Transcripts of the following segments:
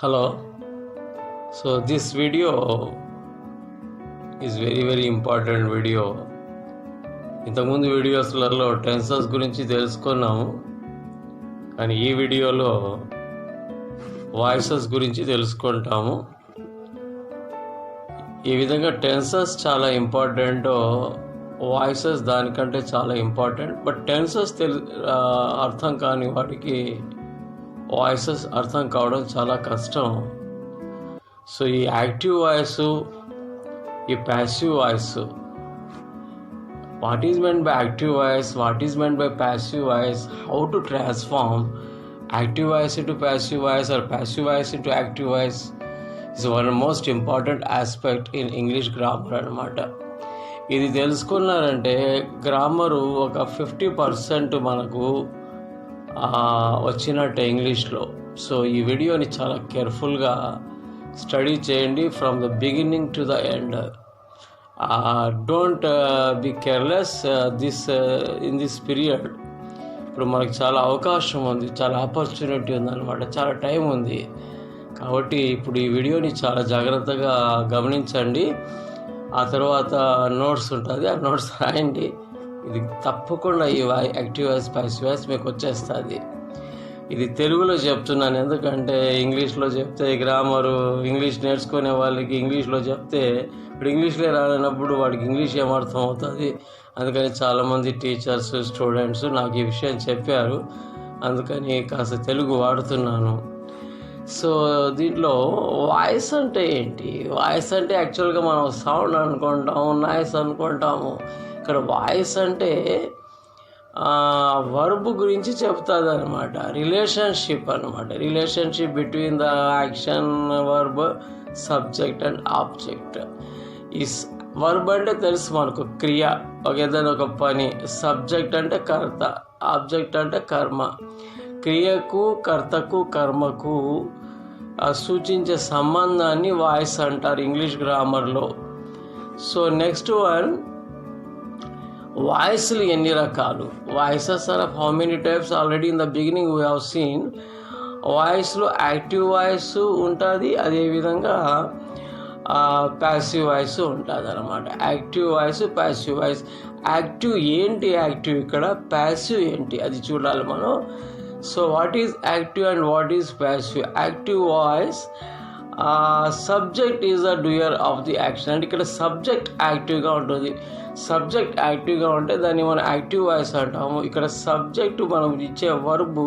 Hello. So this video is very important video. ఇంతకుముందు వీడియోస్లలో tenses గురించి తెలుసుకున్నాము, కానీ ఈ వీడియోలో వాయిసెస్ గురించి తెలుసుకుంటాము. ఈ విధంగా టెన్సెస్ చాలా ఇంపార్టెంటో వాయిసెస్ దానికంటే చాలా ఇంపార్టెంట్. బట్ టెన్సెస్ అర్థం కాని వాటికి వాయిసెస్ అర్థం కావడం చాలా కష్టం. సో ఈ యాక్టివ్ వాయిస్, ఈ passive voice, what is meant by active voice, what is meant by passive voice, how to transform active voice into passive voice or passive voice into active voice is one most important aspect in English grammar అనమాట. ఇది తెలుసుకున్నారంటే grammar ఒక 50% మనకు వచ్చినట్టు ఇంగ్లీష్లో. So ఈ వీడియోని చాలా కేర్ఫుల్గా స్టడీ చేయండి from the beginning to the end. Don't be careless in this period. ఇప్పుడు మనకు చాలా అవకాశం ఉంది, చాలా ఆపర్చునిటీ ఉందన్నమాట, చాలా టైం ఉంది. కాబట్టి ఇప్పుడు ఈ వీడియోని చాలా జాగ్రత్తగా గమనించండి. ఆ తర్వాత నోట్స్ ఉంటుంది, ఆ నోట్స్ రాయండి. ఇది తప్పకుండా ఈ యాక్టివ్ వాయిస్ ప్యాసివ్ వాయిస్ మీకు వచ్చేస్తుంది. ఇది తెలుగులో చెప్తున్నాను, ఎందుకంటే ఇంగ్లీష్లో చెప్తే గ్రామరు ఇంగ్లీష్ నేర్చుకునే వాళ్ళకి ఇంగ్లీష్లో చెప్తే ఇప్పుడు ఇంగ్లీష్లో రానప్పుడు వాడికి ఇంగ్లీష్ ఏమర్థం అవుతుంది. అందుకని చాలామంది టీచర్స్, స్టూడెంట్స్ నాకు ఈ విషయం చెప్పారు, అందుకని కాస్త తెలుగు వాడుతున్నాను. సో దీంట్లో వాయిస్ అంటే ఏంటి? వాయిస్ అంటే యాక్చువల్గా మనం సౌండ్ అనుకుంటాము, నాయిస్ అనుకుంటాము. ఇక్కడ వాయిస్ అంటే వర్బ్ గురించి చెప్తుంది అనమాట, రిలేషన్షిప్ అనమాట. Relationship between the action, verb, subject and object. ఈ వర్బ్ అంటే తెలుసు మనకు, క్రియ, ఏదైనా ఒక పని. సబ్జెక్ట్ అంటే కర్త, ఆబ్జెక్ట్ అంటే కర్మ. క్రియకు, కర్తకు, కర్మకు సూచించే సంబంధాన్ని వాయిస్ అంటారు ఇంగ్లీష్ గ్రామర్లో. సో నెక్స్ట్ వన్, వాయిస్లు ఎన్ని రకాలు? Voices are of how many types? Already in the beginning we have seen. వాయిస్లో యాక్టివ్ వాయిస్ ఉంటుంది, అదేవిధంగా ప్యాసివ్ వాయిస్ ఉంటుంది అనమాట. Active voice, passive voice. Active ఏంటి? యాక్టివ్ ఇక్కడ. ప్యాసివ్ ఏంటి అది చూడాలి మనం. So what is active and what is passive? Active voice, subject is the doer of the action. అంటే ఇక్కడ సబ్జెక్ట్ యాక్టివ్గా ఉంటుంది. సబ్జెక్ట్ యాక్టివ్గా ఉంటే దాన్ని మనం యాక్టివ్ వాయిస్ అంటాము. ఇక్కడ సబ్జెక్టు మనం ఇచ్చే వర్బు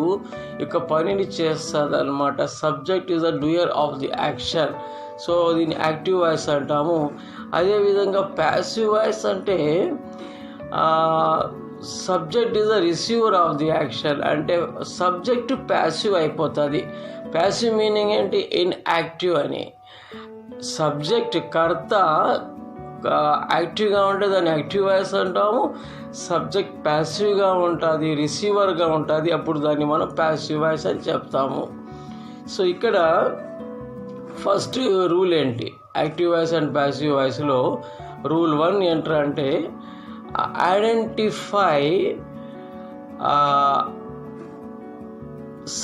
యొక్క పనిని చేస్తుంది అనమాట. Subject is the doer of the action. So దీన్ని యాక్టివ్ వాయిస్ అంటాము. అదేవిధంగా ప్యాసివ్ వాయిస్ అంటే subject is the receiver of the action. అంటే సబ్జెక్ట్ ప్యాసివ్ అయిపోతుంది. ప్యాసివ్ మీనింగ్ ఏంటి? ఇన్యాక్టివ్ అని. సబ్జెక్ట్ కర్త యాక్టివ్గా ఉంటే దాన్ని యాక్టివ్ వాయిస్ అంటాము. సబ్జెక్ట్ ప్యాసివ్గా ఉంటుంది, రిసీవర్గా ఉంటుంది, అప్పుడు దాన్ని మనం ప్యాసివ్ వాయిస్ అని చెప్తాము. సో ఇక్కడ ఫస్ట్ రూల్ ఏంటి యాక్టివ్ వాయిస్ అండ్ ప్యాసివ్ వాయిస్లో? రూల్ 1 ఏంటంటే ఐడెంటిఫై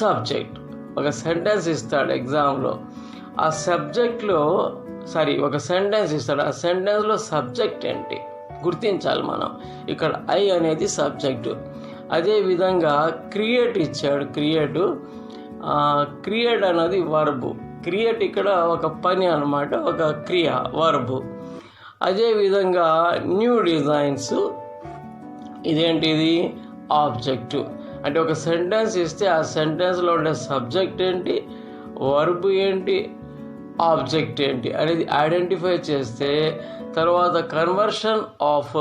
సబ్జెక్ట్. ఒక సెంటెన్స్ ఇస్తాడు ఎగ్జామ్లో, ఆ సబ్జెక్ట్లో ఒక సెంటెన్స్ ఇస్తాడు, ఆ సెంటెన్స్లో సబ్జెక్ట్ ఏంటి గుర్తించాలి మనం. ఇక్కడ ఐ అనేది సబ్జెక్టు. అదేవిధంగా క్రియేట్ ఇచ్చాడు, క్రియేట్ అనేది వర్బు. క్రియేట్ ఇక్కడ ఒక పని అనమాట, ఒక క్రియ, వర్బు. అదేవిధంగా న్యూ డిజైన్స్, ఇదేంటిది? ఆబ్జెక్టు. అంటే ఒక సెంటెన్స్ ఇస్తే ఆ సెంటెన్స్లో ఉండే సబ్జెక్ట్ ఏంటి, వర్బ్ ఏంటి, ఆబ్జెక్ట్ ఏంటి అనేది ఐడెంటిఫై చేస్తే తర్వాత conversion of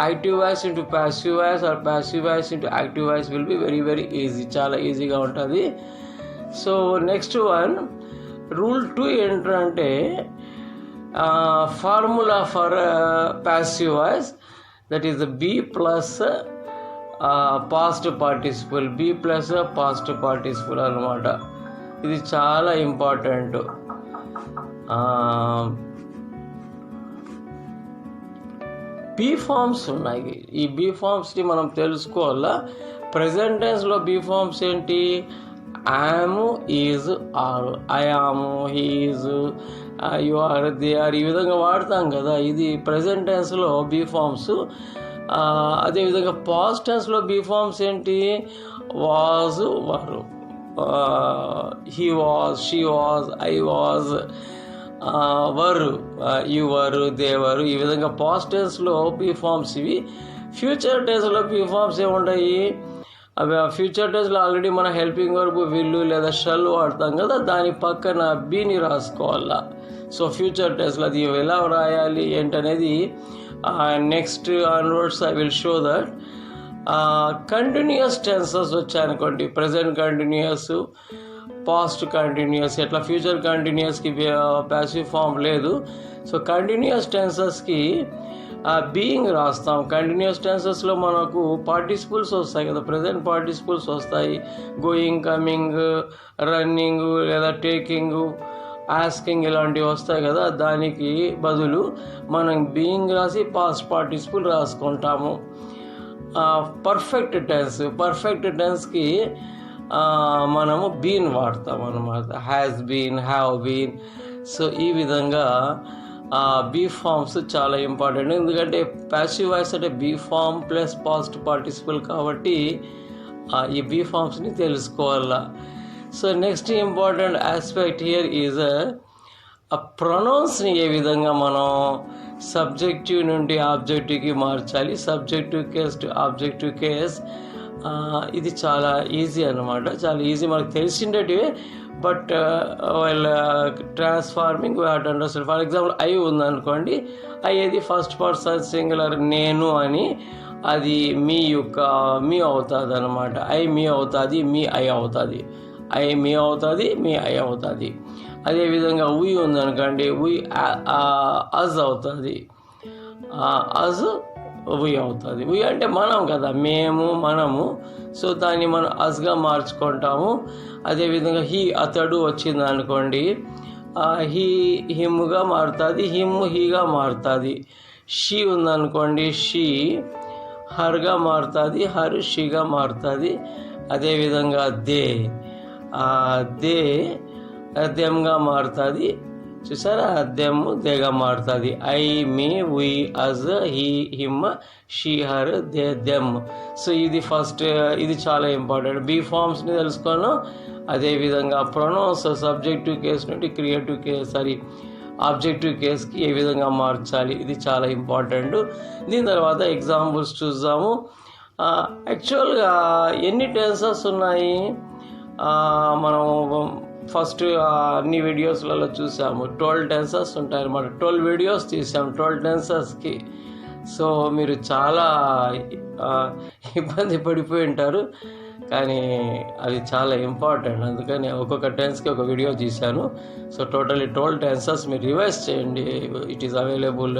active voice into passive voice or passive voice into active voice will be very easy, చాలా ఈజీగా ఉంటుంది. సో నెక్స్ట్ వన్, రూల్ 2 ఏంటంటే formula for passive voice, that is the be plus past participle. Be plus past participle అనమాట. ఇది చాలా important. Be forms ఉన్నాయి. ఈ be ఫార్మ్స్ని మనం తెలుసుకోవాలా. ప్రజెంట్ టెన్స్లో బీ ఫార్మ్స్ ఏంటి? Am, is, are. I am, he is, you are, they are, ఈ విధంగా వాడతాం కదా. ఇది ప్రజెంట్ టెన్స్లో బీ ఫార్మ్స్. అదేవిధంగా పాస్ట్ టెన్స్లో బీ ఫార్మ్స్ ఏంటి? Was, were, he was, she was, I was, were, you were, they were. ఈ విధంగా పాస్ట్ టెన్స్లో బీ ఫార్మ్స్ ఇవి. ఫ్యూచర్ టెన్స్లో బీ ఫార్మ్స్ ఏముంటాయి? అవి ఫ్యూచర్ టెన్స్లో ఆల్రెడీ మన హెల్పింగ్ వర్బ్ విల్లు లేదా షల్ వాడతాం కదా, దాని పక్కన బీని రాసుకోవాలా. సో ఫ్యూచర్ టెన్స్లో అది ఎలా రాయాలి ఏంటనేది next onwards I will show that. Continuous tenses వచ్చాయనుకోండి, ప్రజెంట్ కంటిన్యూస్, పాస్ట్ కంటిన్యూస్, ఎట్లా ఫ్యూచర్ కంటిన్యూస్కి ప్యాసివ్ ఫామ్ లేదు. సో కంటిన్యూస్ టెన్సెస్కి బీయింగ్ రాస్తాం. కంటిన్యూస్ టెన్సెస్లో మనకు పార్టిసిపుల్స్ వస్తాయి కదా, ప్రజెంట్ పార్టిసిపుల్స్ వస్తాయి. గోయింగ్, కమింగ్, రన్నింగ్ లేదా టేకింగ్, ఆస్కింగ్ ఇలాంటివి వస్తాయి కదా. దానికి బదులు మనం బీయింగ్ రాసి పాస్ట్ పార్టిసిపుల్ రాసుకుంటాము. పర్ఫెక్ట్ టెన్స్కి మనము బీన్ వాడతాం అన్నమాట. Has been, have been. So ఈ విధంగా బీ ఫార్మ్స్ చాలా ఇంపార్టెంట్. ఎందుకంటే ప్యాసివ్ వాయిస్ అంటే be form plus past participle కాబట్టి ఈ బీ ఫార్మ్స్ని తెలుసుకోవాలా. So next important aspect here is ప్రొనౌన్స్ని ఏ విధంగా మనం సబ్జెక్టివ్ నుండి ఆబ్జెక్టివ్కి మార్చాలి. Subjective case to objective case, ఇది చాలా ఈజీ అన్నమాట. చాలా ఈజీ, మనకు తెలిసిండేటివే. బట్ వాళ్ళ transforming we have to understand. For example I ఉందనుకోండి, ఐ అది ఫస్ట్ పర్సన్ సింగులర్, నేను అని, అది మీ అవుతుంది అనమాట. ఐ మీ అవుతుంది, మీ ఐ అవుతుంది. ఐ మీ అవుతుంది, మీ ఐ అవుతుంది. అదేవిధంగా ఉయ్ ఉందనుకోండి, ఉయ్ అజ్ అవుతుంది, అజ్ ఉయ్ అవుతుంది. ఉయ్ అంటే మనం కదా, మేము, మనము. సో దాన్ని మనం అజ్గా మార్చుకుంటాము. అదేవిధంగా హీ, అతడు వచ్చింది అనుకోండి, హీ హిమ్గా మారుతుంది, హిమ్ హీగా మారుతుంది. షీ ఉందనుకోండి, షీ హర్గా మారుతుంది, హర్ షీగా మారుతుంది. అదేవిధంగా దే దెమ్గా మారుతుంది. చూసారా, దెమ్ దేగా మారుతుంది. I, me, we, us, he, him, she, her, they, them. So ఇది చాలా ఇంపార్టెంట్. బీ ఫార్మ్స్ని తెలుసుకోను. అదేవిధంగా ప్రొనౌన్స్ సబ్జెక్టివ్ కేస్ నుండి ఆబ్జెక్టివ్ కేస్కి ఏ విధంగా మార్చాలి, ఇది చాలా ఇంపార్టెంట్. దీని తర్వాత ఎగ్జాంపుల్స్ చూద్దాము. యాక్చువల్గా ఎన్ని టెన్సెస్ ఉన్నాయి మనం ఫస్ట్ అన్ని వీడియోస్లలో చూసాము. 12 టెన్సెస్ ఉంటాయి అన్నమాట. 12 వీడియోస్ తీసాము 12 టెన్సెస్కి. సో మీరు చాలా ఇబ్బంది పడిపోయి ఉంటారు, కానీ అది చాలా ఇంపార్టెంట్. అందుకని ఒక్కొక్క టెన్స్కి ఒక వీడియో తీశాను. సో టోటలీ 12 టెన్సెస్ మీరు రివైజ్ చేయండి. ఇట్ ఈస్ అవైలబుల్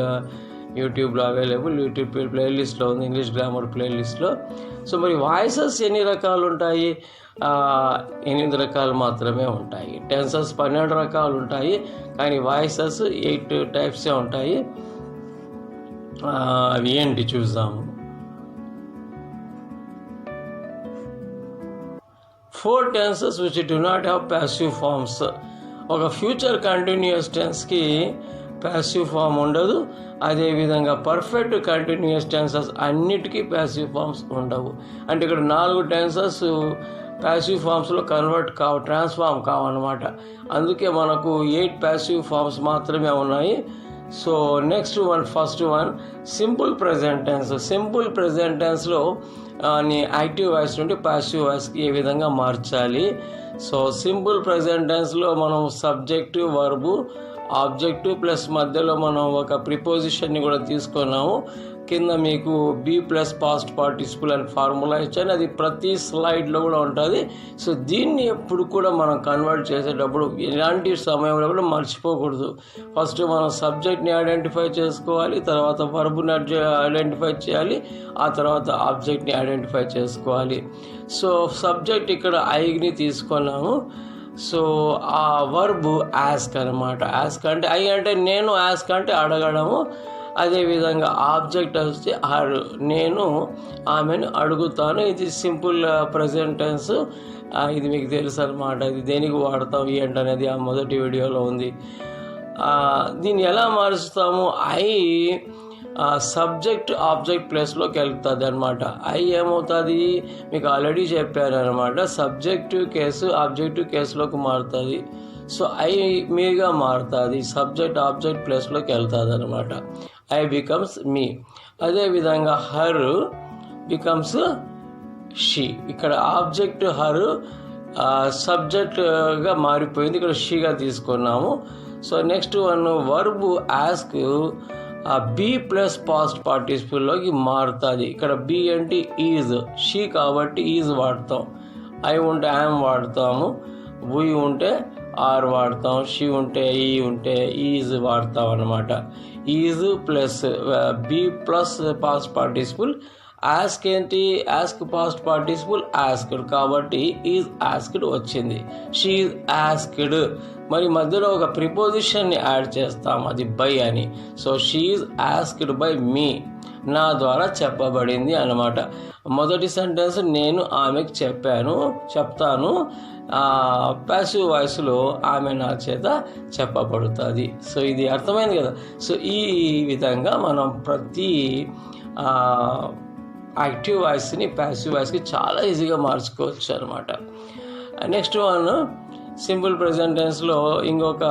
యూట్యూబ్లో, యూట్యూబ్ ప్లేలిస్ట్లో ఉంది, ఇంగ్లీష్ గ్రామర్ ప్లేలిస్ట్లో. సో మరి వాయిసెస్ ఎన్ని రకాలు ఉంటాయి? 8 రకాలు మాత్రమే ఉంటాయి. టెన్సెస్ 12 రకాలు ఉంటాయి, కానీ వాయిసెస్ 8 టైప్సే ఉంటాయి. అవి ఏంటి చూద్దాము. 4 tenses which do not have passive forms. ఒక ఫ్యూచర్ కంటిన్యూస్ టెన్స్కి ప్యాసివ్ ఫామ్ ఉండదు. అదేవిధంగా పర్ఫెక్ట్ కంటిన్యూస్ టెన్సెస్ అన్నిటికీ ప్యాసివ్ ఫామ్స్ ఉండవు. అంటే ఇక్కడ 4 టెన్సెస్ ప్యాసివ్ ఫామ్స్లో ట్రాన్స్ఫార్మ్ కావన్నమాట. అందుకే మనకు 8 ప్యాసివ్ ఫామ్స్ మాత్రమే ఉన్నాయి. So first one simple present tense. Simple present టెన్స్లో యాక్టివ్ వాయిస్ నుండి ప్యాసివ్ వాయిస్కి ఏ విధంగా మార్చాలి. సో సింపుల్ ప్రెజెంట్ టెన్స్లో మనం సబ్జెక్టు, వర్బు, ఆబ్జెక్టు ప్లస్ మధ్యలో మనం ఒక ప్రిపోజిషన్ని కూడా తీసుకున్నాము. కింద మీకు బీ ప్లస్ పాస్ట్ పార్టిసిపుల్ అని ఫార్ములా ఇచ్చాను, అది ప్రతి స్లైడ్లో కూడా ఉంటుంది. సో దీన్ని ఎప్పుడు కూడా మనం కన్వర్ట్ చేసేటప్పుడు ఇలాంటి సమయంలో కూడా మర్చిపోకూడదు. ఫస్ట్ మనం సబ్జెక్ట్ని ఐడెంటిఫై చేసుకోవాలి, తర్వాత వర్బుని ఐడెంటిఫై చేయాలి, ఆ తర్వాత ఆబ్జెక్ట్ని ఐడెంటిఫై చేసుకోవాలి. సో సబ్జెక్ట్ ఇక్కడ ఐని తీసుకున్నాము. సో ఆ వర్బ్ ఆస్క్ అనమాట. ఆస్క్ అంటే ఐ అంటే నేను, ఆస్క్ అంటే అడగడము. అదేవిధంగా ఆబ్జెక్ట్ వచ్చి హర్, నేను ఆమెను అడుగుతాను. ఇది సింపుల్ ప్రెజెంట్ టెన్స్. ఇది మీకు తెలుసు అనమాట. ఇది దేనికి వాడతాం ఏంటనేది ఆ మొదటి వీడియోలో ఉంది. దీన్ని ఎలా మారుస్తాము? ఐ సబ్జెక్ట్ ఆబ్జెక్ట్ ప్లేస్లోకి వెళ్తుంది అనమాట. ఐ ఏమవుతుంది మీకు ఆల్రెడీ చెప్పాను అనమాట. సబ్జెక్టివ్ కేసు ఆబ్జెక్టివ్ కేసులోకి మారుతుంది. సో ఐ మీగా మారుతుంది, సబ్జెక్ట్ ఆబ్జెక్ట్ ప్లేస్లోకి వెళ్తుంది అనమాట. I becomes me. అదేవిధంగా హర్ బికమ్స్ షీ. ఇక్కడ ఆబ్జెక్ట్ హర్ సబ్జెక్ట్గా మారిపోయింది, ఇక్కడ షీగా తీసుకున్నాము. So next one verb ask be plus past పార్టిసిపుల్లోకి మారుతుంది. ఇక్కడ బీ అంటే ఈజ్, షీ కాబట్టి ఈజ్ వాడతాం. ఐ ఉంటే యామ్ వాడతాము, వి ఉంటే ఆర్ వాడతాం, షీ ఉంటే ఈ ఉంటే ఈజ్ వాడతాం అన్నమాట. Is plus be plus past participle. Ask ఏంటి? ఆస్క్ పాస్ట్ పార్టిసిపుల్ ఆస్క్డ్ కాబట్టి ఈజ్ ఆస్క్డ్ వచ్చింది. She is asked. మరి మధ్యలో ఒక ప్రిపోజిషన్ని యాడ్ చేస్తాం, అది బై అని. So she is asked by me, నా ద్వారా చెప్పబడింది అన్నమాట. మొదటి సెంటెన్స్ నేను ఆమెకు చెప్తాను. ప్యాసివ్ వాయిస్లో ఆమె నా చేత చెప్పబడుతుంది. సో ఇది అర్థమైంది కదా. సో ఈ విధంగా మనం ప్రతి యాక్టివ్ వాయిస్ని ప్యాసివ్ వాయిస్కి చాలా ఈజీగా మార్చుకోవచ్చు అనమాట. నెక్స్ట్ వన్ సింపుల్ ప్రెజెంట్ టెన్స్లో ఇంకొక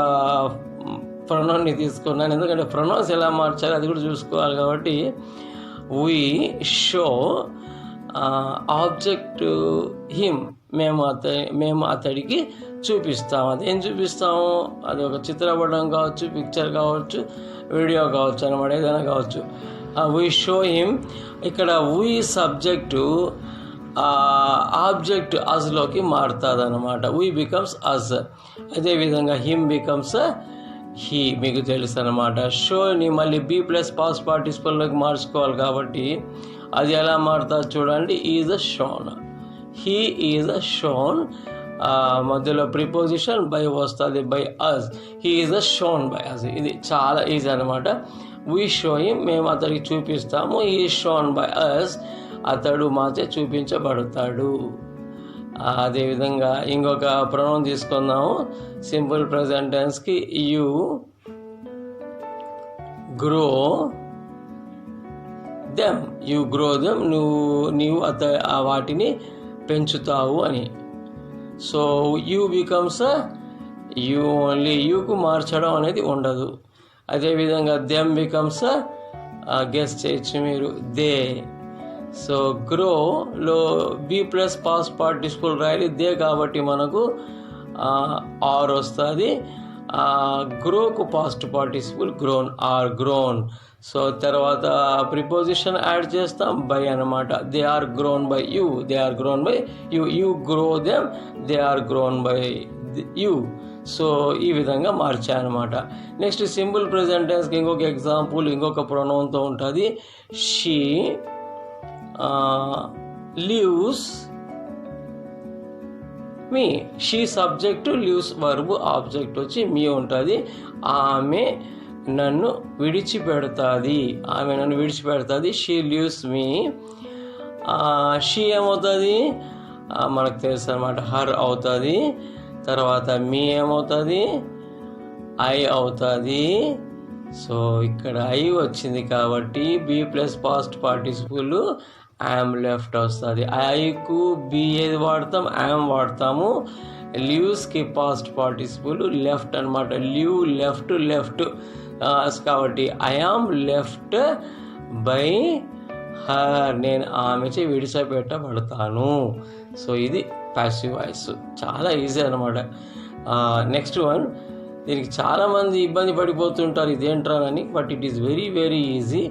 ప్రొనౌన్ని తీసుకున్నాను, ఎందుకంటే ప్రొనౌన్స్ ఎలా మార్చాలి అది కూడా చూసుకోవాలి కాబట్టి. వీ షో ఆబ్జెక్ట్ హిమ్, మేము అతడికి చూపిస్తాము. అది ఏం చూపిస్తాము? అది ఒక చిత్రపటం కావచ్చు, పిక్చర్ కావచ్చు, వీడియో కావచ్చు అనమాట, ఏదైనా కావచ్చు. We show him. ఇక్కడ వీ సబ్జెక్టు ఆబ్జెక్ట్ అజ్లోకి మారుతుంది అనమాట. వీ బికమ్స్ అజ్. అదేవిధంగా హిమ్ బికమ్స్ హీ, మీకు తెలుసు అనమాట. షోని మళ్ళీ బీ ప్లస్ పాస్ట్ పార్టిసిపల్లోకి మార్చుకోవాలి కాబట్టి అది ఎలా మారుతుంది చూడండి. Is a shown, he is a shown. మధ్యలో ప్రిపోజిషన్ బై వస్తుంది, by us. He is a shown by us. ఇది చాలా ఈజీ అనమాట. వీ షో హిమ్, మేము అతడికి చూపిస్తాము. He is shown by us, అతడు మాచే చూపించబడతాడు. అదేవిధంగా ఇంకొక ప్రొనౌన్ తీసుకుందాము సింపుల్ ప్రెజెంట్ టెన్స్కి. You grow them, you grow them, నీవు వాటిని పెంచుతావు అని. So you becomes you only, యూకు మార్చడం అనేది ఉండదు. అదేవిధంగా దెమ్ బికమ్స్ గెస్ చేయొచ్చు మీరు, దే. సో గ్రోలో బీ ప్లస్ పాస్ట్ పార్టిసిపుల్ రాయాలి, దే కాబట్టి మనకు ఆర్ వస్తుంది. గ్రోకు past participle grown, are grown. So తర్వాత ప్రిపోజిషన్ యాడ్ చేస్తాం, బై అనమాట. They are grown by you, they are grown by you. You grow them, they are grown by you. So ఈ విధంగా మార్చాయన్నమాట. నెక్స్ట్ సింపుల్ ప్రెజెంట్ టెన్స్కి ఇంకొక example ఇంకొక ప్రొనౌన్తో ఉంటుంది. She leaves me. She subject, leaves verb, object వచ్చి me ఉంటుంది. ఆమె నన్ను విడిచిపెడుతుంది, ఆమె నన్ను విడిచిపెడుతుంది. She leaves me. షీ ఏమవుతుంది మనకు తెలుసు అనమాట, హర్ అవుతుంది. తర్వాత మీ ఏమవుతుంది, ఐ అవుతుంది. సో ఇక్కడ ఐ వచ్చింది కాబట్టి be plus past participle am left వస్తుంది. ఐకు బీ ఏది వాడతాం, యామ్ వాడతాము. లీవ్స్కి పాస్ట్ పార్టిసిపుల్ లెఫ్ట్ అనమాట. లీవ్ లెఫ్ట్, లెఫ్ట్ కాబట్టి I am left by her, నేను ఆమెచే విడిచిపెట్టబడతాను. సో ఇది ప్యాసివ్ వాయిస్, చాలా ఈజీ అనమాట. నెక్స్ట్ వన్, దీనికి చాలామంది ఇబ్బంది పడిపోతుంటారు ఇదేంట్రానని, but it is very very easy.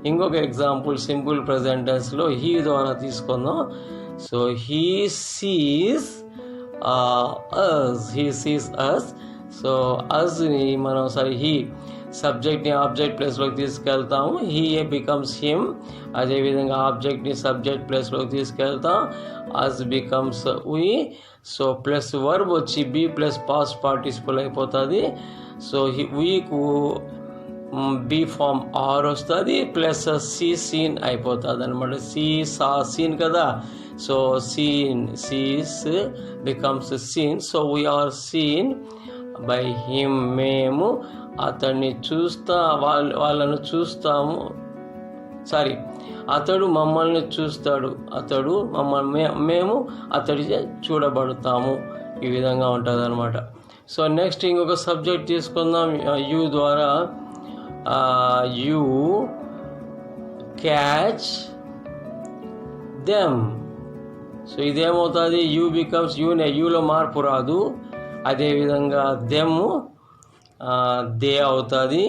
ఇంకొక ఎగ్జాంపుల్ సింపుల్ ప్రెజెంట్ టెన్స్లో హీ ద్వారా తీసుకుందాం. So he sees us, he sees us. So అస్ని మనం హీ సబ్జెక్ట్ని ఆబ్జెక్ట్ ప్లేస్లోకి తీసుకెళ్తాము. He becomes him. అదేవిధంగా ఆబ్జెక్ట్ని సబ్జెక్ట్ ప్లేస్లోకి తీసుకెళ్తాం. Us becomes we. So plus verb వచ్చి బీ ప్లస్ పాస్ట్ పార్టిసిపుల్ అయిపోతుంది. సో వీకు బీ ఫామ్ ఆర్ వస్తుంది ప్లస్ సి సీన్ అయిపోతుంది అనమాట. సి సా సీన్ కదా, so seen sees becomes seen. So we are seen by him, మేము అతన్ని వాళ్ళను చూస్తాము. సారీ, అతడు మమ్మల్ని చూస్తాడు, అతడు మమ్మల్ని మేము అతడి చూడబడతాము. ఈ విధంగా ఉంటుంది అనమాట. సో నెక్స్ట్ ఇంకొక సబ్జెక్ట్ తీసుకుందాం. యూ ద్వారా యూ క్యాచ్ దెమ్. సో ఇదేమవుతుంది, యూ బికమ్స్ యూనే, యూలో మార్పు రాదు. అదేవిధంగా దెమ్ దే అవుతుంది.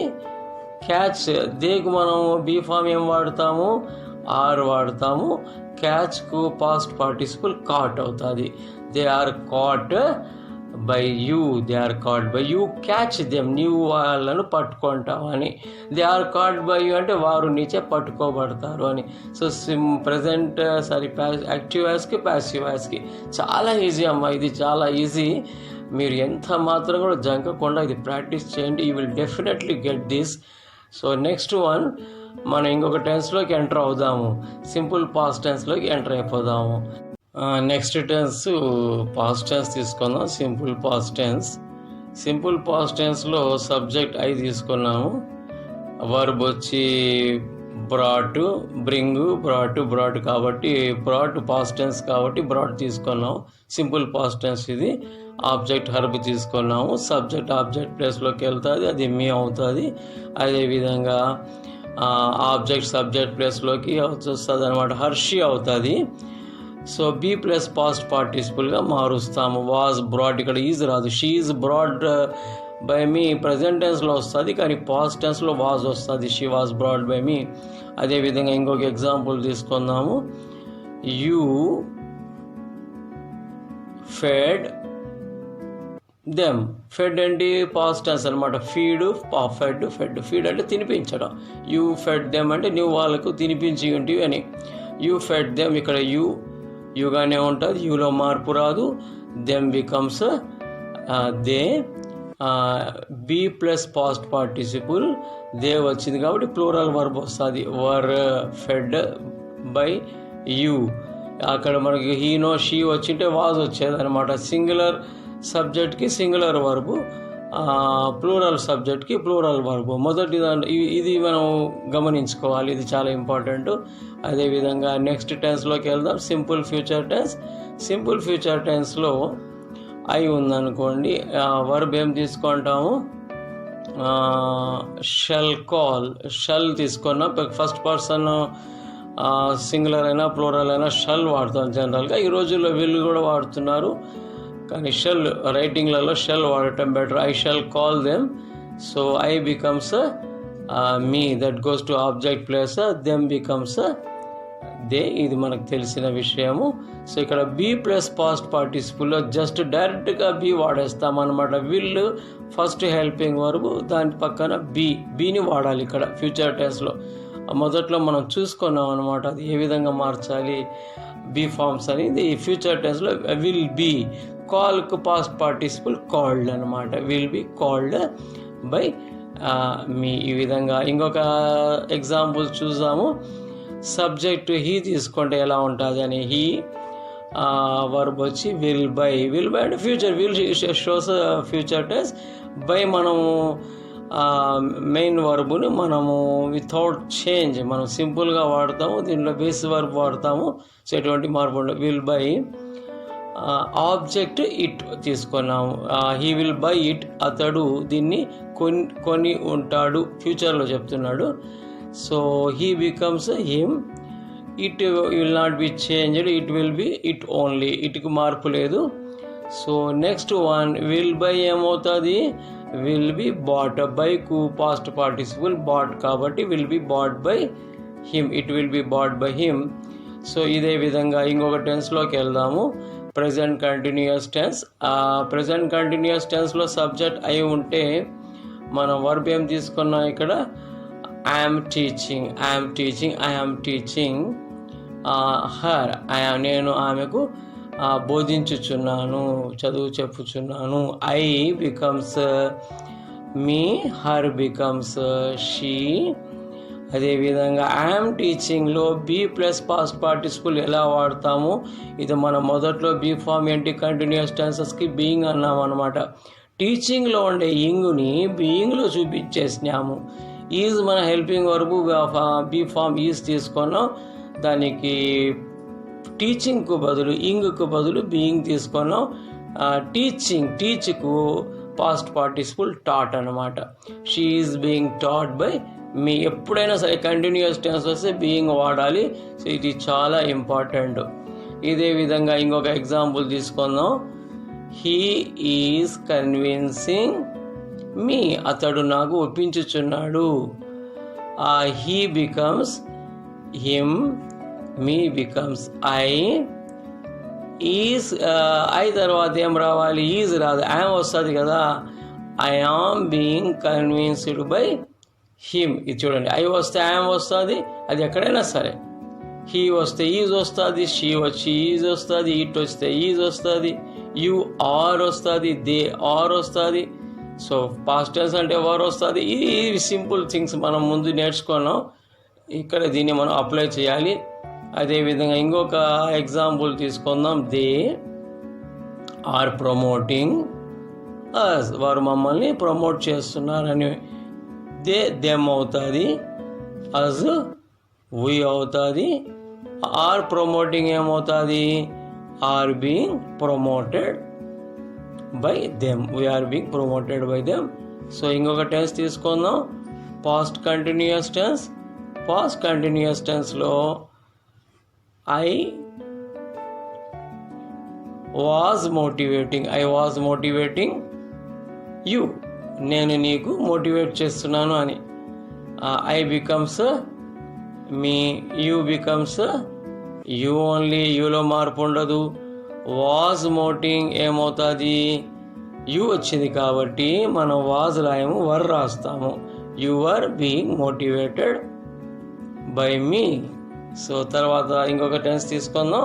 క్యాచ్ దేకు మనం బీ ఫామ్ ఏం వాడతాము, ఆర్ వాడతాము. క్యాచ్కు పాస్ట్ పార్టిసిపుల్ కాట్ అవుతుంది. They are caught by you, they are caught by you catch them, నీవు వాళ్ళను పట్టుకుంటావు అని. They are caught by you అంటే వారు నీచే పట్టుకోబడతారు అని. సో ప్రజెంట్ యాక్టివ్ వాయిస్కి ప్యాసివ్ వాయిస్కి చాలా ఈజీ అమ్మా, ఇది చాలా ఈజీ. మీరు ఎంత మాత్రం కూడా జంకకుండా ఇది ప్రాక్టీస్ చేయండి, you will definitely get this. So next one మనం ఇంకొక టెన్స్లోకి ఎంటర్ అవుదాము, సింపుల్ పాస్ట్ టెన్స్లోకి ఎంటర్ అయిపోదాము. నెక్స్ట్ టెన్స్ పాస్ట్ టెన్స్ తీసుకుందాం, simple past tense. Simple past టెన్స్లో సబ్జెక్ట్ ఐ తీసుకున్నాము, వర్బ్ వచ్చి బ్రాట్, బ్రింగ్, బ్రాట్ కాబట్టి బ్రాట్ పాస్ట్ టెన్స్ కాబట్టి బ్రాట్ తీసుకున్నాం. సింపుల్ పాస్ట్ టెన్స్ ఇది. ఆబ్జెక్ట్ హర్బ్ తీసుకున్నాము, సబ్జెక్ట్ ఆబ్జెక్ట్ ప్లేస్లోకి వెళ్తుంది, అది మీ అవుతుంది. అదేవిధంగా ఆబ్జెక్ట్ సబ్జెక్ట్ ప్లేస్లోకి వస్తుంది అనమాట, హర్షి అవుతుంది. సో బీ ప్లస్ పాస్ట్ పార్టిసిపుల్గా మారుస్తాము. వాజ్ బ్రాడ్, ఇక్కడ ఈజ్ రాదు, she is brought by me present టెన్స్లో వస్తుంది, కానీ పాస్ట్ టెన్స్లో వాజ్ వస్తుంది, she was brought by me. అదేవిధంగా ఇంకొక ఎగ్జాంపుల్ తీసుకుందాము, యూ ఫెడ్ దెమ్. ఫెడ్ అంటే పాస్ట్ టెన్స్ అనమాట, ఫీడ్ అంటే తినిపించడం. యూ ఫెడ్ దెమ్ అంటే నువ్వు వాళ్ళకు తినిపించి ఉంటివి అని. యూ ఫెడ్ దెమ్, ఇక్కడ యూగానే ఉంటుంది, యూలో మార్పు రాదు. Them becomes they. Be plus past participle they వచ్చింది కాబట్టి ప్లూరల్ వర్బ్ వస్తుంది, వర్ ఫెడ్ బై యూ. అక్కడ మనకి హీనో షీ వచ్చింటే వాజ్ వచ్చేది అనమాట. సింగులర్ సబ్జెక్ట్కి సింగులర్ వర్బు, ప్లూరల్ సబ్జెక్ట్కి ప్లూరల్ వర్బు. మొదటి ఇది మనం గమనించుకోవాలి, ఇది చాలా ఇంపార్టెంట్. అదేవిధంగా నెక్స్ట్ టెన్స్లోకి వెళ్దాం, simple future tense. Simple future టెన్స్లో ఐ ఉందనుకోండి, వర్బ్ ఏం తీసుకుంటాము, షల్ కాల్, షల్ తీసుకున్నాం. ఫస్ట్ పర్సన్ సింగులర్ అయినా ప్లూరల్ అయినా షల్ వాడతాం జనరల్గా. ఈ రోజుల్లో వీళ్ళు కూడా వాడుతున్నారు, కానీ షెల్ రైటింగ్లలో షెల్ వాడటం better. I shall call them. So I becomes me, that goes to object place, them becomes they. ఇది మనకు తెలిసిన విషయము. సో ఇక్కడ బీ ప్లస్ పాస్ట్ పార్టిసిపుల్లో జస్ట్ డైరెక్ట్గా బీ వాడేస్తామన్నమాట. విల్ ఫస్ట్ హెల్పింగ్ వర్బ్, దాని పక్కన బీని వాడాలి ఇక్కడ ఫ్యూచర్ టెన్స్లో. మొదట్లో మనం చూసుకున్నాం అనమాట, అది ఏ విధంగా మార్చాలి బీ ఫార్మ్స్ అనేది. ఫ్యూచర్ టెన్స్లో విల్ బీ, కాల్కు పాస్ట్ పార్టిసిపుల్ కాల్డ్ అనమాట, will be called by me. ఈ విధంగా ఇంకొక ఎగ్జాంపుల్ చూద్దాము. సబ్జెక్ట్ హీ తీసుకుంటే ఎలా ఉంటుంది అని, హీ వర్బ్ వచ్చి విల్ బై అంటే future, will shows future tense. By మనము మెయిన్ వర్బుని మనము వితౌట్ చేంజ్ మనం సింపుల్గా వాడతాము, దీంట్లో బేస్ వర్బ్ వాడతాము. సో ఎటువంటి మార్పు ఉండదు. విల్ బై ఆబ్జెక్ట్ ఇట్ తీసుకున్నాము, హీ విల్ బై ఇట్, అతడు దీన్ని కొని ఉంటాడు, ఫ్యూచర్లో చెప్తున్నాడు. So he becomes him. It will not be changed, it will be it only, ఇట్కి మార్పు లేదు. So next one will buy ఏమవుతుంది, విల్ బి బాట్. బైకు పాస్ట్ పార్టిసిపుల్ బాట్ కాబట్టి will be bought by him, it will be bought by him. So ఇదే విధంగా ఇంకొక టెన్స్లోకి వెళ్దాము, present continuous tense. Present continuous టెన్స్లో subject అయి ఉంటే మనం వర్బ్ ఏం తీసుకున్నాం ఇక్కడ, ఐఎమ్ టీచింగ్, హర్, నేను ఆమెకు బోధించుచున్నాను, చదువు చెప్పుచున్నాను. I becomes me, her becomes she. అదేవిధంగా ఐఎమ్ టీచింగ్లో బీ ప్లస్ పాస్ట్ పార్టిసిపుల్ ఎలా వాడతాము, ఇది మనం మొదట్లో బీ ఫామ్ ఏంటి కంటిన్యూస్ టెన్సెస్కి బీయింగ్ అన్నాం అనమాట. టీచింగ్లో ఉండే ఇంగ్ని బీయింగ్లో చూపించేసినాము. ఈజ్ మన helping verb be form is తీసుకున్నాం, దానికి టీచింగ్కు బదులు ఇంగ్కు బదులు బీయింగ్ తీసుకున్నాం. టీచ్కు పాస్ట్ పార్టిసిపుల్ టాట్ అనమాట. She is being taught by me. ఎప్పుడైనా సరే కంటిన్యూస్ టెన్స్ వస్తే బీయింగ్ వాడాలి. సో ఇది చాలా ఇంపార్టెంట్. ఇదే విధంగా ఇంకొక ఎగ్జాంపుల్ తీసుకుందాం. హీ ఈజ్ కన్విన్సింగ్ మీ, అతడు నాకు ఒప్పించుచున్నాడు. He becomes him, me becomes I. Is I తర్వాత ఏం రావాలి, ఈజ్ రాదు, ఐఎమ్ వస్తుంది కదా. I am being convinced by him. ఇది చూడండి, ఐ వస్తే ఐఎమ్ వస్తుంది, అది ఎక్కడైనా సరే. హీ వస్తే ఈజ్ వస్తుంది, షీ వచ్చి ఈజ్ వస్తుంది, ఇట్ వస్తే ఈజ్ వస్తుంది, యు ఆర్ వస్తుంది, దే ఆర్ వస్తుంది. సో పాస్ట్ టెన్స్ అంటే వర్ వస్తుంది. ఇవి సింపుల్ థింగ్స్ మనం ముందు నేర్చుకున్నాం, ఇక్కడ దీన్ని మనం అప్లై చేయాలి. అదేవిధంగా ఇంకొక ఎగ్జాంపుల్ తీసుకుందాం. దే ఆర్ ప్రమోటింగ్ అస్, వారు మమ్మల్ని ప్రమోట్ చేస్తున్నారని. దెమ్ అవుతుంది, అస్ వి అవుతుంది. ఆర్ ప్రమోటింగ్ ఏమవుతుంది, are being promoted by them, we're being promoted by them. So ఇంకొక టెన్స్ తీసుకుందాం, past continuous tense. Past continuous టెన్స్లో ఐ వాజ్ మోటివేటింగ్ యూ, నేను నీకు మోటివేట్ చేస్తున్నాను అని. I becomes me, you becomes you only, యూలో మార్పు ఉండదు. వాజ్ మోటింగ్ ఏమవుతుంది, యూ వచ్చింది కాబట్టి మనం వాజ్ రాయము, వర్ రాస్తాము. You are being motivated by me. So తర్వాత ఇంకొక టెన్స్ తీసుకుందాం,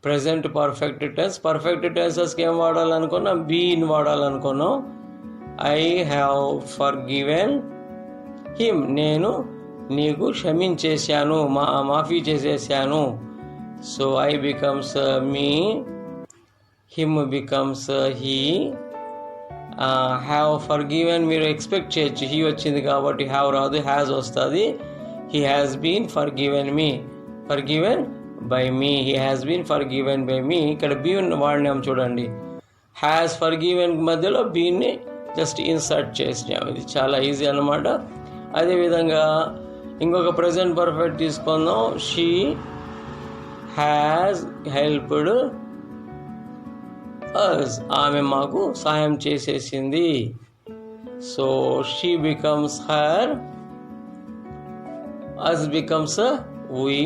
ప్రెజెంట్ పర్ఫెక్ట్ టెన్స్. పర్ఫెక్ట్ టెన్సెస్కి ఏం వాడాలనుకున్నాం, బీన్ వాడాలనుకున్నాం. ఐ హ్యావ్ ఫర్గివెన్ హిమ్, నేను నీకు క్షమించేశాను, మాఫీ చేసేసాను. So I becomes me, him becomes he. Have forgiven మీరు ఎక్స్పెక్ట్ చేయొచ్చు, హీ వచ్చింది కాబట్టి హ్యావ్ రాదు, హ్యాజ్ వస్తుంది. He has been forgiven me, forgiven by me, he has been forgiven by me. ఇక్కడ బీన్ వాడినాం చూడండి, హ్యాస్ ఫర్గివెన్ మధ్యలో బీన్ని జస్ట్ ఇన్సర్ట్ చేసినాం. ఇది చాలా ఈజీ అన్నమాట. అదేవిధంగా ఇంకొక ప్రెజెంట్ పర్ఫెక్ట్ తీసుకుందాం. షీ హ్యాస్ హెల్ప్డ్ అస్, ఆమె మాకు సహాయం చేసేసింది. So she becomes her, us becomes we.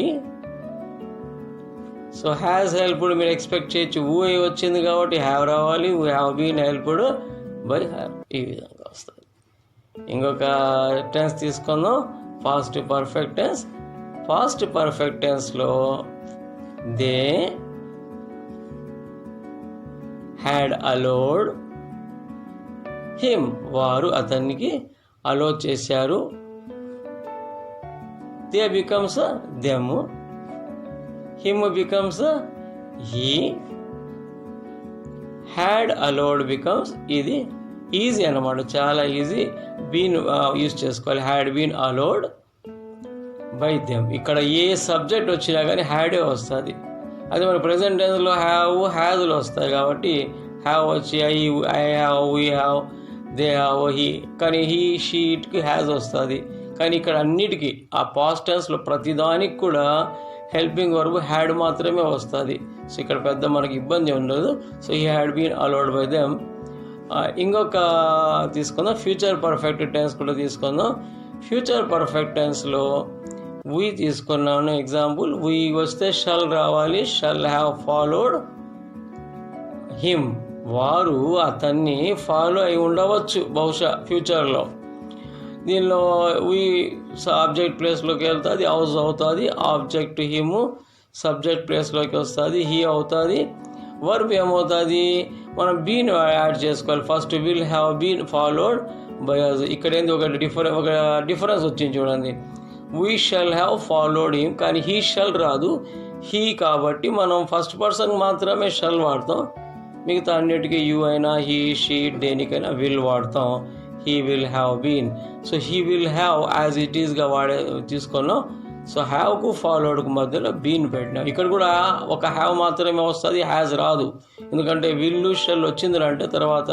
So has helped మీరు ఎక్స్పెక్ట్ చేయొచ్చు, వూ వచ్చింది కాబట్టి హ్యావ్ రావాలి, we have been helped by her. ఈ విధంగా వస్తుంది. ఇంకొక టెన్స్ తీసుకుందాం, past perfect tense. Past perfect టెన్స్లో దే హ్యాడ్ అలోడ్ హిమ్, వారు అతనికి అలో చేశారు. They becomes them, him becomes he. Had allowed becomes, ఇది ఈజీ అన్నమాట, చాలా ఈజీ. బీన్ యూజ్ చేసుకోవాలి, had been allowed by them. ఇక్కడ ఏ సబ్జెక్ట్ వచ్చినా కానీ హ్యాడే వస్తుంది. అది మన ప్రజెంట్ టెన్స్లో హ్యావ్ హ్యాజ్లు వస్తాయి కాబట్టి హ్యావ్ వచ్చి I have, we have, they have, he. కానీ హీ షీ ఇట్కి హ్యాజ్ వస్తుంది. కానీ ఇక్కడ అన్నిటికీ ఆ పాస్ట్ టెన్స్లో ప్రతిదానికి కూడా హెల్పింగ్ వర్బ్ హ్యాడ్ మాత్రమే వస్తుంది. సో ఇక్కడ పెద్ద మనకి ఇబ్బంది ఉండదు. So he had been allowed by them. ఇంకొక తీసుకుందాం, ఫ్యూచర్ పర్ఫెక్ట్ టెన్స్ కూడా తీసుకుందాం. ఫ్యూచర్ పర్ఫెక్ట్ టెన్స్లో వీ తీసుకున్నాను ఎగ్జాంపుల్. వీ వస్తే షల్ రావాలి, షల్ హ్యావ్ ఫాలోడ్ హిమ్, వారు అతన్ని ఫాలో అయి ఉండవచ్చు బహుశా ఫ్యూచర్లో. దీనిలో వీ ఆబ్జెక్ట్ ప్లేస్లోకి వెళ్తుంది, హౌస్ అవుతుంది, ఆబ్జెక్ట్ హిమ్ సబ్జెక్ట్ ప్లేస్లోకి వస్తుంది, హీ అవుతుంది. వర్బ్ ఏమవుతుంది, మనం బీన్ యాడ్ చేసుకోవాలి. First will have been followed ఇక్కడ ఏంది ఒక డిఫరెన్స్ వచ్చింది చూడండి. We shall have followed him, కానీ హీ షల్ రాదు, హీ కాబట్టి మనం ఫస్ట్ పర్సన్ మాత్రమే షల్ వాడతాం. మిగతా అన్నిటికీ యూ అయినా హీ షీ దేనికైనా విల్ వాడతాం. He will have been, so he will have as it ఈస్గా తీసుకున్నాం. సో హ్యావ్కు ఫాలోడ్కు మధ్యలో బీన్ పెట్టినాం. ఇక్కడ కూడా ఒక హ్యావ్ మాత్రమే వస్తుంది, హ్యాజ్ రాదు. ఎందుకంటే విల్లు షెల్ వచ్చింది అంటే తర్వాత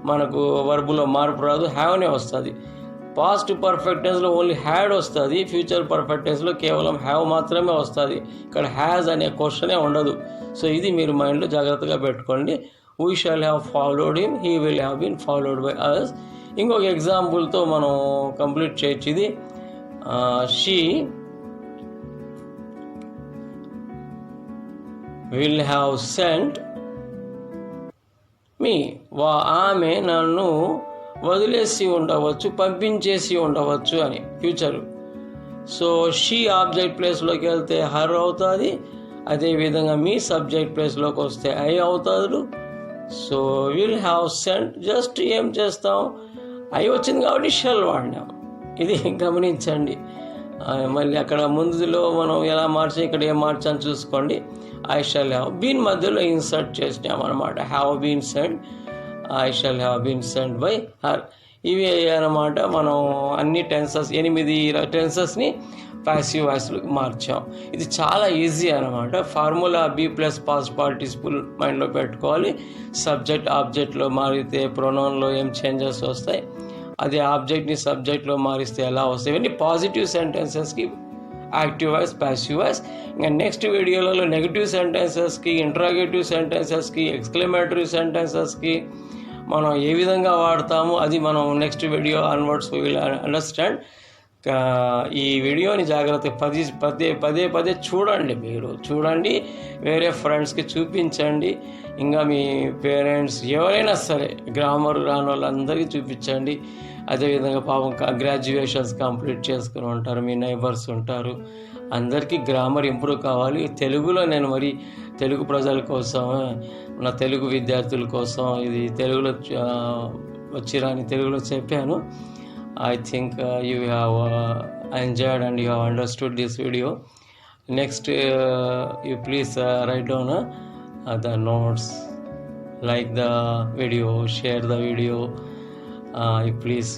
మనకు వర్బులో మార్పు రాదు, హ్యావ్నే వస్తుంది. పాస్ట్ పర్ఫెక్ట్ టెన్స్లో ఓన్లీ హ్యాడ్ వస్తుంది, ఫ్యూచర్ పర్ఫెక్ట్ టెన్స్లో కేవలం హ్యావ్ మాత్రమే వస్తుంది. ఇక్కడ హ్యాజ్ అనే క్వశ్చనే ఉండదు. సో ఇది మీరు మైండ్లో జాగ్రత్తగా పెట్టుకోండి. We shall have followed him, he will have been followed by us. ఇంకొక ఎగ్జాంపుల్తో మనం కంప్లీట్ చేయొచ్చు ఇది. She will have sent me, ఆమె నన్ను వదిలేసి ఉండవచ్చు, పంపించేసి ఉండవచ్చు అని ఫ్యూచరు. సో షీ ఆబ్జెక్ట్ ప్లేస్లోకి వెళ్తే హర్ అవుతుంది, అదేవిధంగా మీ సబ్జెక్ట్ ప్లేస్లోకి వస్తే ఐ అవుతాడు. So will have cent, just ఏం చేస్తాం, ఐ వచ్చింది కాబట్టి షెల్ వాడినాం. ఇది గమనించండి. మళ్ళీ అక్కడ ముందులో మనం ఎలా మార్చాం, ఇక్కడ ఏం మార్చాం చూసుకోండి. ఐ షల్ హ్యావ్ బీన్ మధ్యలో ఇన్సర్ట్ చేసినాం అనమాట. Have been sent, I shall have been sent by her. ఇవి అన్నమాట మనం అన్ని టెన్సెస్ 8 టెన్సెస్ని ప్యాసివ్ వాయిస్లోకి మార్చాం. ఇది చాలా ఈజీ అనమాట. Formula be plus past participle మైండ్లో పెట్టుకోవాలి. సబ్జెక్ట్ ఆబ్జెక్ట్లో మారితే ప్రొనౌన్లో ఏం చేంజెస్ వస్తాయి, అదే ఆబ్జెక్ట్ని సబ్జెక్ట్లో మారిస్తే ఎలా వస్తాయి. ఇవన్నీ పాజిటివ్ సెంటెన్సెస్కి యాక్టివ్ వాయిస్, ప్యాసివ్ వాయిస్. ఇంకా నెక్స్ట్ వీడియోలలో నెగిటివ్ సెంటెన్సెస్కి, ఇంట్రాగేటివ్ సెంటెన్సెస్కి, ఎక్స్క్లమేటరీ సెంటెన్సెస్కి మనం ఏ విధంగా వాడతామో అది మనం next video onwards will understand. ఈ వీడియోని జాగ్రత్తగా పదే చూడండి. మీరు చూడండి, వేరే ఫ్రెండ్స్కి చూపించండి. ఇంకా మీ పేరెంట్స్ ఎవరైనా సరే గ్రామర్ రాని వాళ్ళందరికీ చూపించండి. అదేవిధంగా పాపం గ్రాడ్యుయేషన్స్ కంప్లీట్ చేసుకుని ఉంటారు, మీ నైబర్స్ ఉంటారు, అందరికీ గ్రామర్ ఇంప్రూవ్ కావాలి. తెలుగులో నేను మరి తెలుగు ప్రజల కోసం, నా తెలుగు విద్యార్థుల కోసం ఇది తెలుగులో వచ్చిరాని తెలుగులో చెప్పాను. I think you have enjoyed and you have understood this video. Next, you please write down the notes, like the video, share the video. You please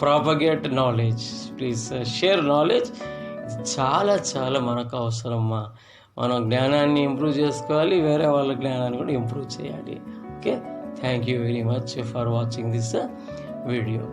propagate knowledge. Please share knowledge. చాలా చాలా మనకు అవసరమ్మా. మనం జ్ఞానాన్ని improve చేసుకోవాలి, వేరే వాళ్ళ జ్ఞానాన్ని కూడా ఇంప్రూవ్ చేయాలి. Okay, thank you very much for watching this video.